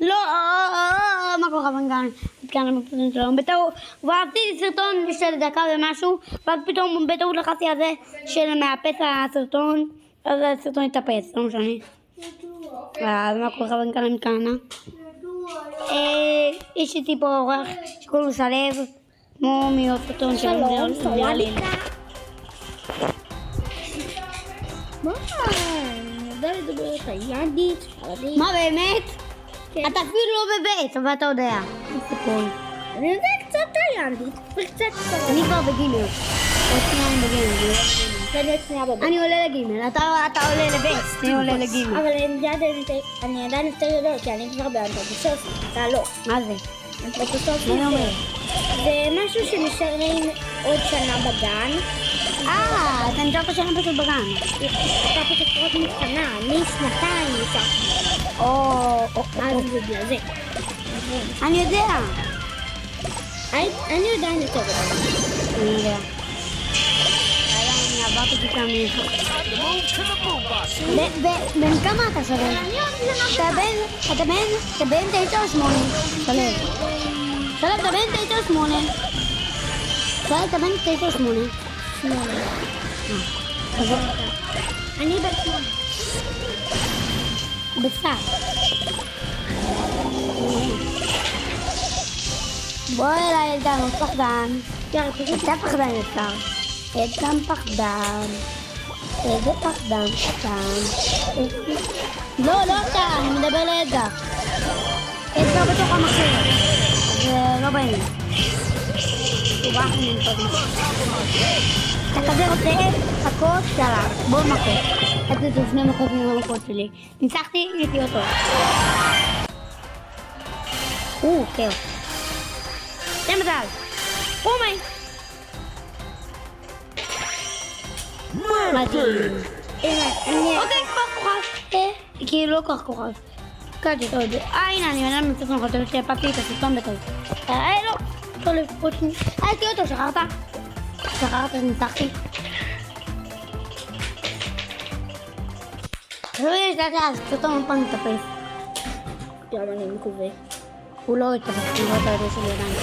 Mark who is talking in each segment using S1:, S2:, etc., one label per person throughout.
S1: לא, מה קורה כאן בפרסום שלום? בטעות, ואהבתי סרטון של דקה ומשהו, ואז פתאום בטעות לחצתי על זה של מאפס הסרטון, אז הסרטון התאפס, לא משנה. אז מה קורה כאן? יש איתי פה אורח שקוראים לו שלב, כמו מהסרטון של נראה לי.
S2: מה? אני יודע לדבר תאילנדית, ספרדית.
S1: מה באמת? אתה אפילו לא בבית, אבל אתה יודע. סיפור.
S2: אני יודע קצת תאילנדית וקצת ספרדית.
S1: אני כבר בגימל. עוד שנייה אני בגימל. אני עולה לגימל, אתה עולה לבית, אני עולה לגימל.
S2: אבל אני עדיין יותר יודעת, כי אני כבר באנתרופוסופי, אתה לא.
S1: מה זה?
S2: אנתרופוסופי
S1: מה אני אומר?
S2: זה משהו שנשארים עוד שנה בגן.
S1: אתה נשארת שנה פשוט בגן.
S2: אתה פשוט פחות מתקנה, אני שנתיים נשארתי. אז בגלל זה.
S1: אני יודע.
S2: אני עדיין יותר יודעת.
S1: אני יודע. אני עברתי כיתה בן כמה אתה שווה? אתה בן 9 או 8? שלב, אתה בן 9 או 8? אתה בן 9 או 8?
S2: 8. אני בן 8.
S1: בסך. בוא אליי אלדן, הוא פחדן. אתה פחדן יותר. אלדן פחדן. איזה פחדן קטן. לא אתה, אני מדבר לאלדן. אלדן בתוך המחשב. זה לא בעניין. אתה כזה רוצה מכות, יאללה, בוא מכות. הייתי את שני מכות מהמכות שלי. ניצחתי, נהייתי אותו. כן. תן מזל. אומי. מדהים. אוקיי, כבר כוכב. כאילו לא כך כוכב. קלתי אותו. הנה, אני מנהל מצטון חושב שהפקתי את הסרטון בטעות. לא. לא לפחות. הייתי אותו, שכחת? ניצחתי. לא יש לדעת, הסרטון פעם מתאפס.
S2: גם אני מקווה.
S1: הוא לא התאפס, אני רואה את הידע שלי עדיין.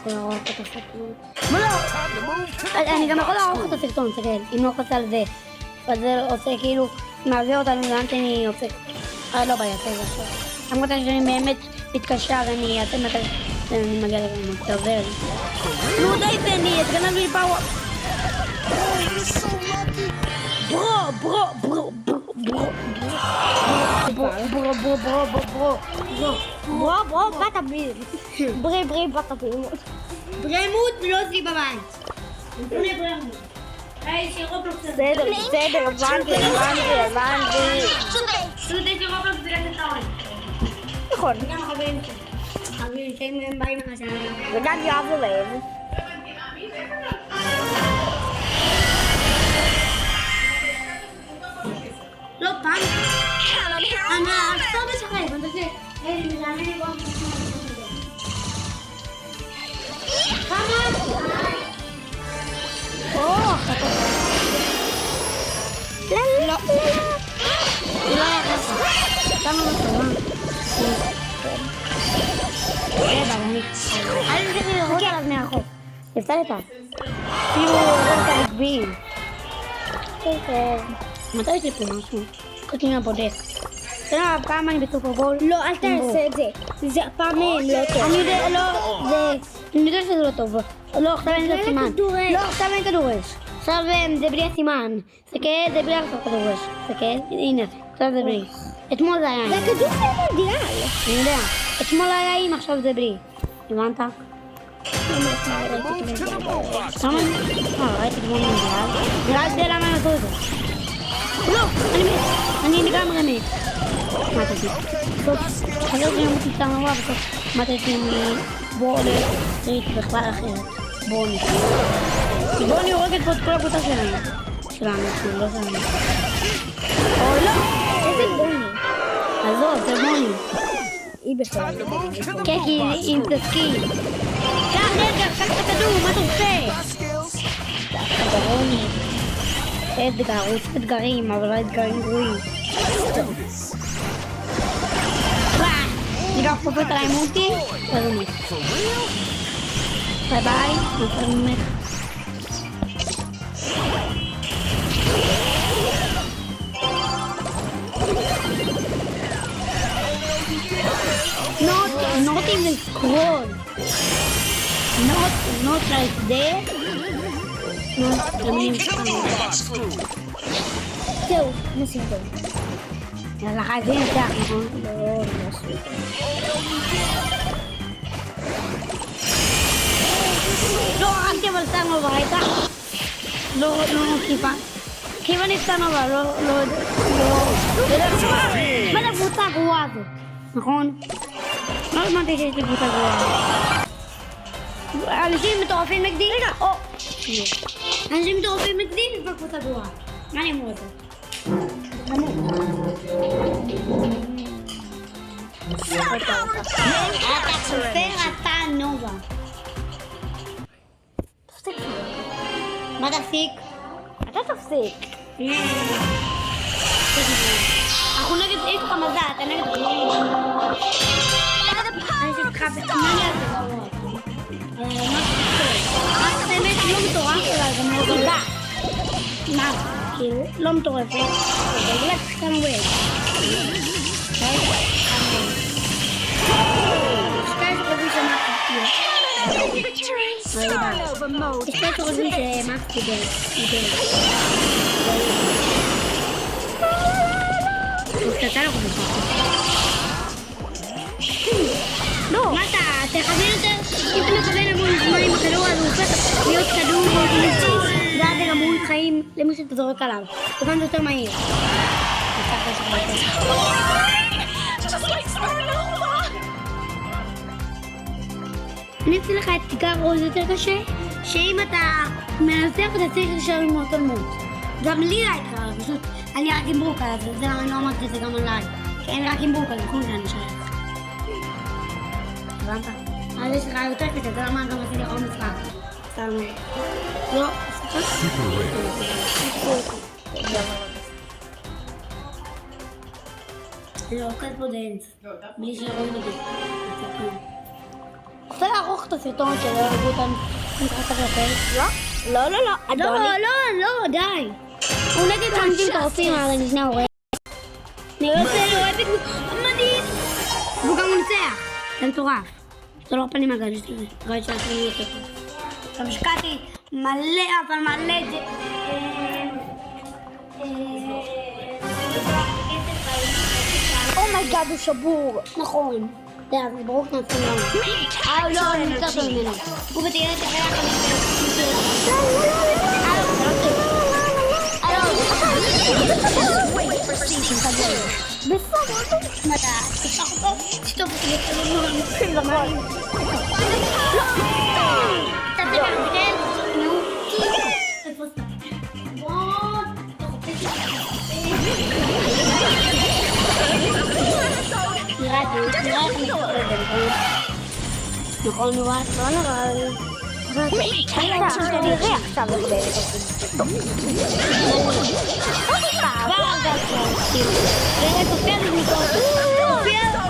S1: יכול לערוך את הסרטון. אני גם יכול לערוך את הסרטון, תסתכל, אם לא חצה על זה. אז זה עושה כאילו, מעביר אותנו לאן שאני עושה. לא בעיה, זה עכשיו. למרות שאני באמת מתקשר, אני מגיע לגמרי, אתה עובר לי. נו די תן לי, התגנב לי פאוור. ברו, בת הביר. ברי, בת הביר. ברמות לא אצלי בבית.
S2: בסדר, הבנתי. נכון. וגם יואב ולב.
S1: לא, פעם. אני אסתור בשחק, אני חושב. כמה? לא. כמה מצלמה? אני צריך לראות עליו מהחוק. נפתלת? אפילו לראות את הרגבים. מתי יש לי פה משהו? קודם מהבודק. אתה יודע, פעם אני בסופרבול.
S2: לא, אל תעשה את זה. זה הפעם לא טוב.
S1: אני יודע, אני יודע שזה לא טוב. לא, עכשיו אין לי סימן. לא, עכשיו אין כדורש. עכשיו זה בלי הסימן. תסתכל, זה בלי עכשיו כדורש. תסתכל, הנה, עכשיו זה בלי. אתמול זה היה עם.
S2: זה הכדור של המונדיאל.
S1: אני יודע. אתמול היה עם, עכשיו זה בלי. הבנת? למה? ראיתי כמו מונדיאל. נראה לי למה הם עשו את זה. לא, אני מת. אני לגמרי מת. מתתי. בסוף, חזרתי למות איתה נורא, בסוף מתתי מבולי טריט בכלל אחרת. בוני. בוני הורגת פה את כל הקבוצה שלנו. לא שלנו. או לא!
S2: איזה בוני?
S1: עזוב, זה בוני.
S2: היא בכלל.
S1: כן, כי היא מתעסקי. קח נגר, קח את הכדור, מה אתה עושה? בוני. אתגר, הוא עושה אתגרים, אבל לא אתגרים גרועים. עכשיו קופץ עליי מוטי, אז הוא מת. ביי ביי, הוא מת. Not even scroll. Not like that.
S2: זהו, נשים טוב.
S1: יאללה, חייבים לנצח, נכון?
S2: לא, משהו.
S1: לא, הרגתי אבל סטנובה, ראית? לא, כיוון לי סטנובה, לא, מה זה הקבוצה הגרועה הזאת, נכון? לא האמנתי שיש לי קבוצה גרועה. אנשים מטורפים נגדי, רגע, אנשים מטורפים נגדי, יש בקבוצה גרועה. מה אני אמור לעשות? אתה סופר, אתה נובה.
S2: תפסיק.
S1: מה תפסיק?
S2: אתה תפסיק.
S1: אנחנו נגד, יש לך מזל, אתה נגד גרועים. אני שתקחה בטמניה הזה גרוע. מה זה באמת לא מטורף, אבל גם לא גדולה. מה? כאילו, לא מטורפת. אבל רק כאן עובד. שכאלה שחושבים שמחתי. יש כאלה שחושבים שמחתי אתה לא חושב לא, מה אתה תכוון יותר? אם אתה מכוון המון זמן עם הכדור אז הוא הופך להיות כדור מאוד מציץ ואז זה גם מול חיים למי שאתה זורק עליו כיוון זה יותר מהיר אני אצא לך את תיקר עוד יותר קשה שאם אתה מנצח אתה צריך לשאול עם אותו דמות גם לי היה קרה, פשוט אני רק עם ברוקל, אז זה למה אני לא אמרתי את זה גם עליי כי אני רק עם ברוקל, נכון שאני שייך הבנת? אז יש לך יותר קשה, זה למה גם עשיתי לך עוד משחק סתם לא, אני לא אוכל פה דנס בלי שרואים את זה רוצה לערוך את הסרטון שלא יראו אותם מתחת הרפל?
S2: לא.
S1: לא, די הוא נגד אנשים טורפים על המשנה הורג אני רוצה לאוהב את מדהים והוא גם מנצח זה מטורף זה לא פנים הגל יש לזה ראית שעשינו יותר טוב גם השקעתי מלא אבל מלא
S2: אומייגאד הוא שבור.
S1: נכון זה ברור כנפים לנו לא, אני נמצא אותו ממנו הוא ותראה את החלק
S2: בסדר.
S1: מה אתה תפתח אותו? תשטוף אותי
S2: נכון.
S1: אתה תתרגל? נו איפה אתה? נראה לי נכון נורא לא נורא
S2: תראה עכשיו לבדלת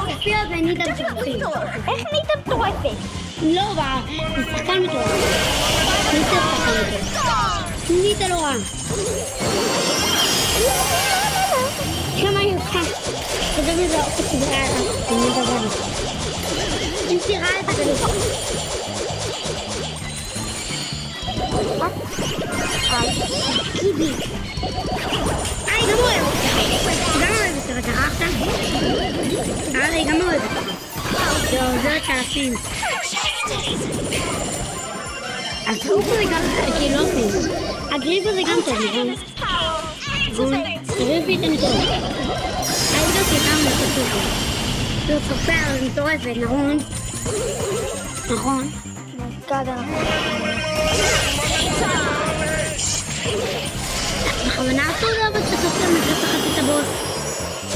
S1: אופיה וניתה מטורפים
S2: איך ניתה מטורפת?
S1: לא רע, זה שחקן מטורף ניתה שחקן מטורף ניתה לא רע כמה היא עושה זה גם איזה אופק סדרה אני מדבר אם תראה את הכדור קיבי היי גם אוהב אותך אתה רחת? היי גם אוהב אותך זה עוד שעשים הגריף הזה גם כאילו לא עושים הגריף הזה גם טוב נכון? הגריפית אני טוב היי לא תיתם לסופר לא סופר זה מטורפת נכון? נכון?
S2: גדה
S1: בכוונה עשו זה אבל שתופר מתחת את הבוס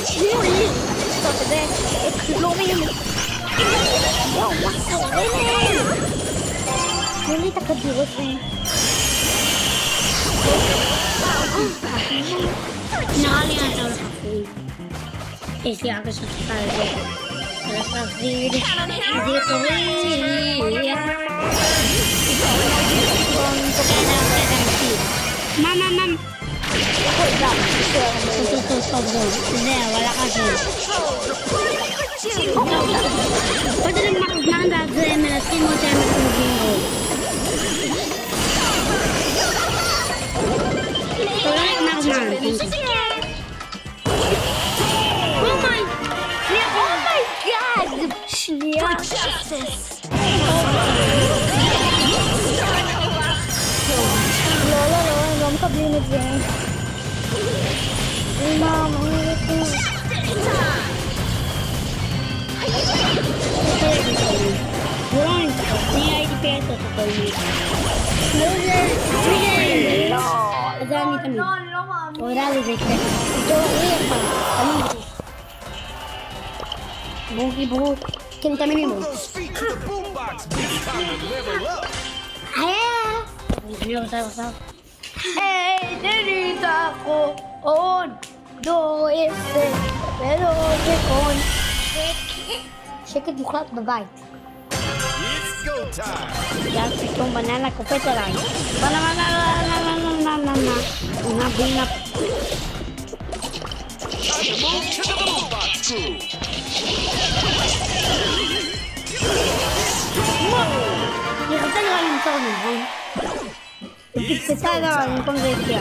S2: תשמעו לי טוב זה לא מימי יואו מה קורה להם תנו לי את הכדור הזה
S1: נראה לי אתה הולך אפוי יש לי הרגשה שתקה לזה Brasil, diretoria. Mama, mama. Hindi, wala kasi. Pwede rin makaganda sa MLS, skin mo sa MLS Bingo. So, like Magman. Oh my!
S2: Oh my God! Schneer. Lola, לא מקבלים את זה. אמא, מה נראית?
S1: Buron, niya idipeto sa toilet. Azami kami. Orado de kre. Ito, iya pa. Kami. Buki. Kini kami mo. Ayaw.
S2: Hey, Denita ko on. Do ese. Pero on.
S1: Shake it muklat bye-bye.
S3: It's go time.
S1: Yan, itong banana ko pa ito lang. Banana. Binap.
S3: Time to move to the boombox crew.
S1: Ikatan nga yung ito mo. Ipikita na yung pang-gaya.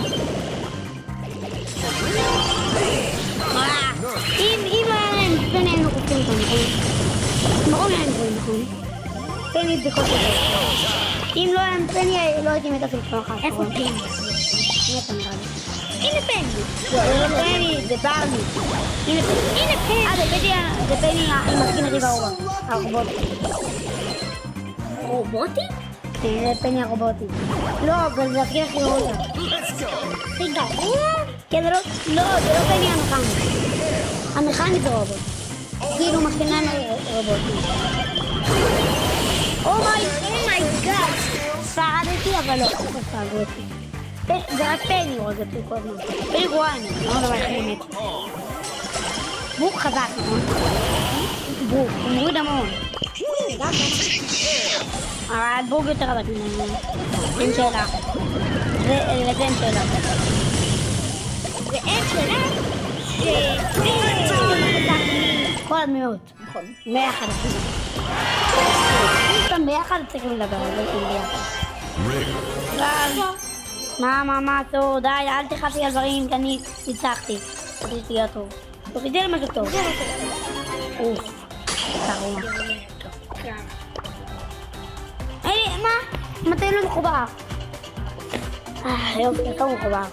S1: Iman! Pinayano ko ito ko. Makunahan ko. Pengi di ko ito. Imlo ang pengi ay ilo di meta sulpa ka. Eko pengi. Ini pengi. Ini pengi. Ini pengi de barni. Ini pengi. Ada de pengi nga imaskina di bawa. Ako bot.
S2: רובוטים?
S1: Ini pengi ako boti. Lo, galakir ko yo.
S3: Let's go.
S2: זה גרוע?
S1: Kedro, lo, pero pengi ano kan. Ano kan ito robot. Kino makina na robot.
S2: Oh my God!
S1: Sabi אבל לא, פגות. זה רק פני או זה פיקוד מה. פני גואני, לא דבר באמת. בוק חזק, נכון? בוק, הוא מוריד המון. אבל בוק יותר חזק ממנו. אין שאלה. זה אין שאלה.
S2: ואין שאלה
S1: כל הדמיות. 100 חדשים. סתם ביחד צריכים לדבר על זה ביחד. מה, טוב, די, אל תחפי על דברים, כי אני ניצחתי. רציתי להיות טוב. תורידי לי משהו טוב. אוף, קרוע. היי, מה? מתי לא מחובר? יופי, אתה מחובר.